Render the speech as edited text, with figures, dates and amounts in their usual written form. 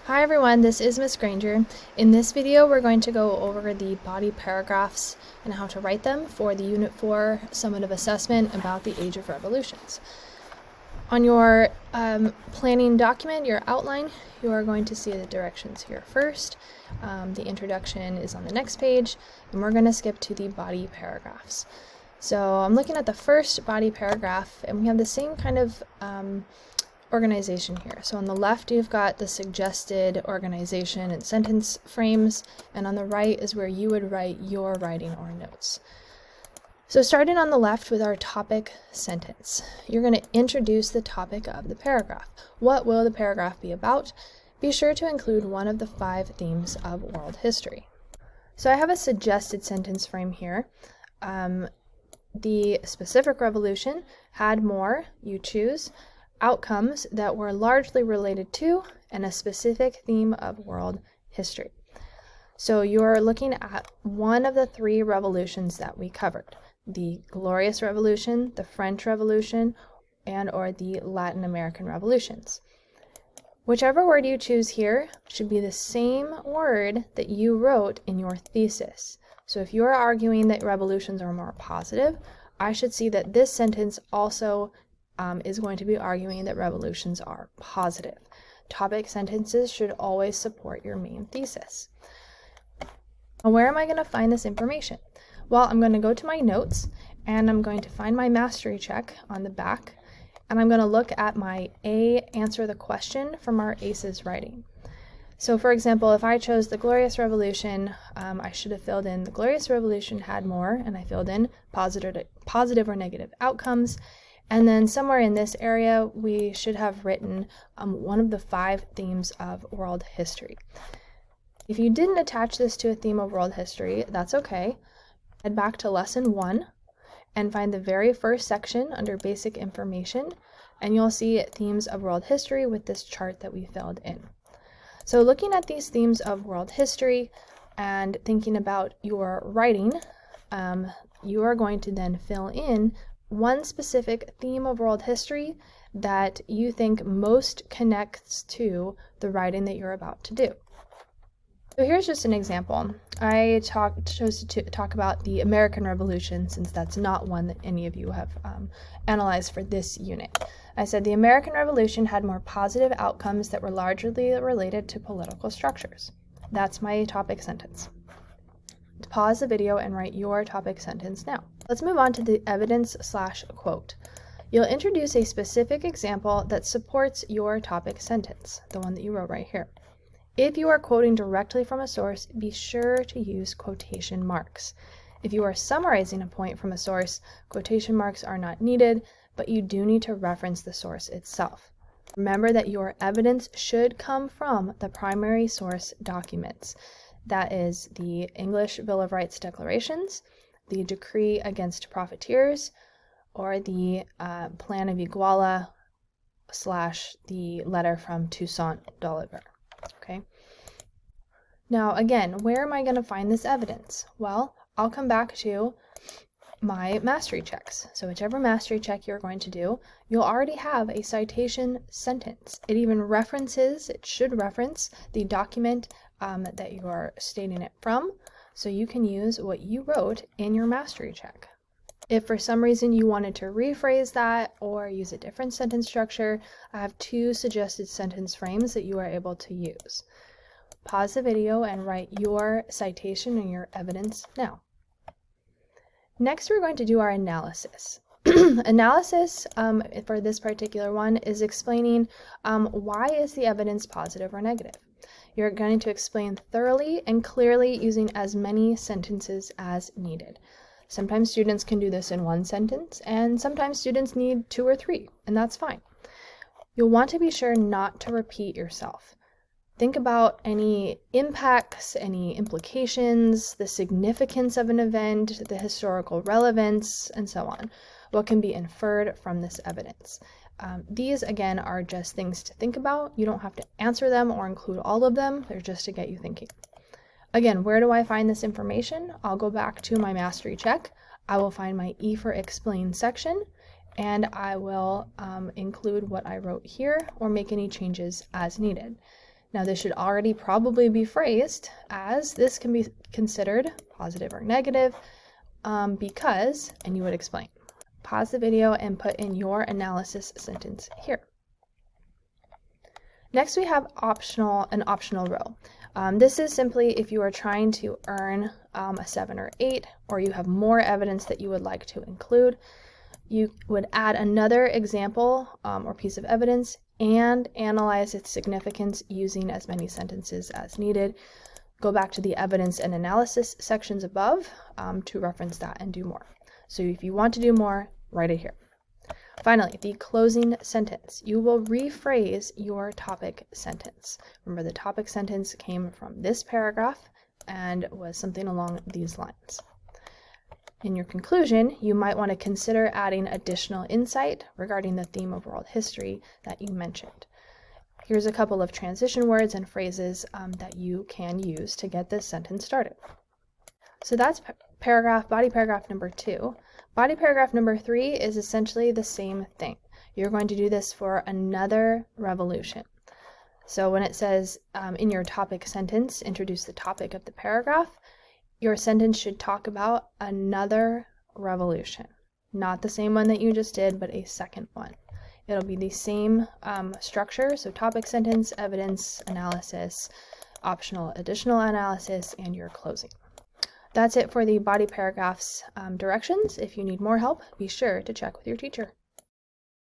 Hi everyone, this is Miss Granger. In this video, we're going to go over the body paragraphs and how to write them for the Unit 4 summative assessment about the Age of Revolutions. On your planning document, your outline, you are going to see the directions here first. The introduction is on the next page, and we're going to skip to the body paragraphs. So I'm looking at the first body paragraph, and we have the same kind of organization here. So on the left, you've got the suggested organization and sentence frames, and on the right is where you would write your writing or notes. So starting on the left with our topic sentence, you're going to introduce the topic of the paragraph. What will the paragraph be about? Be sure to include one of the 5 themes of world history. So I have a suggested sentence frame here. The specific revolution had more, you choose, outcomes that were largely related to and a specific theme of world history. So you're looking at one of the 3 revolutions that we covered: the Glorious Revolution, the French Revolution, and or the Latin American revolutions. Whichever word you choose here should be the same word that you wrote in your thesis. So if you're arguing that revolutions are more positive, I should see that this sentence also is going to be arguing that revolutions are positive. Topic sentences should always support your main thesis. Now, where am I going to find this information? Well, I'm going to go to my notes, and I'm going to find my mastery check on the back, and I'm going to look at my A, answer the question from our ACEs writing. So for example, if I chose the Glorious Revolution, I should have filled in the Glorious Revolution had more, and I filled in positive or negative outcomes. And then somewhere in this area, we should have written one of the 5 themes of world history. If you didn't attach this to a theme of world history, that's okay. Head back to lesson 1 and find the very first section under basic information, and you'll see themes of world history with this chart that we filled in. So looking at these themes of world history and thinking about your writing, you are going to then fill in one specific theme of world history that you think most connects to the writing that you're about to do. So here's just an example. I chose to talk about the American Revolution, since that's not one that any of you have analyzed for this unit. I said the American Revolution had more positive outcomes that were largely related to political structures. That's my topic sentence. Pause the video and write your topic sentence now. Let's move on to the evidence/quote. You'll introduce a specific example that supports your topic sentence, the one that you wrote right here. If you are quoting directly from a source, be sure to use quotation marks. If you are summarizing a point from a source, quotation marks are not needed, but you do need to reference the source itself. Remember that your evidence should come from the primary source documents. That is the English Bill of Rights declarations, the Decree Against Profiteers, or the Plan of Iguala / the letter from Toussaint d'Oliver. Okay. Now again, where am I going to find this evidence? Well, I'll come back to my mastery checks. So whichever mastery check you're going to do, you'll already have a citation sentence. It should reference the document that you are stating it from, so you can use what you wrote in your mastery check. If for some reason you wanted to rephrase that or use a different sentence structure, I have 2 suggested sentence frames that you are able to use. Pause the video and write your citation and your evidence now. Next, we're going to do our analysis. Analysis for this particular one is explaining why is the evidence positive or negative. You're going to explain thoroughly and clearly using as many sentences as needed. Sometimes students can do this in 1 sentence, and sometimes students need 2 or 3, and that's fine. You'll want to be sure not to repeat yourself. Think about any impacts, any implications, the significance of an event, the historical relevance, and so on. What can be inferred from this evidence? These, again, are just things to think about. You don't have to answer them or include all of them. They're just to get you thinking. Again, where do I find this information? I'll go back to my mastery check. I will find my E for Explain section, and I will include what I wrote here or make any changes as needed. Now this should already probably be phrased as this can be considered positive or negative because, and you would explain. Pause the video and put in your analysis sentence here. Next we have an optional row. This is simply if you are trying to earn a 7 or 8, or you have more evidence that you would like to include. You would add another example or piece of evidence and analyze its significance using as many sentences as needed. Go back to the evidence and analysis sections above to reference that and do more. So if you want to do more, write it here. Finally, the closing sentence. You will rephrase your topic sentence. Remember, the topic sentence came from this paragraph and was something along these lines. In your conclusion, you might want to consider adding additional insight regarding the theme of world history that you mentioned. Here's a couple of transition words and phrases that you can use to get this sentence started. So that's body paragraph number 2. Body paragraph number 3 is essentially the same thing. You're going to do this for another revolution. So when it says in your topic sentence, introduce the topic of the paragraph, your sentence should talk about another revolution. Not the same one that you just did, but a second one. It'll be the same structure, so topic sentence, evidence, analysis, optional additional analysis, and your closing. That's it for the body paragraphs directions. If you need more help, be sure to check with your teacher.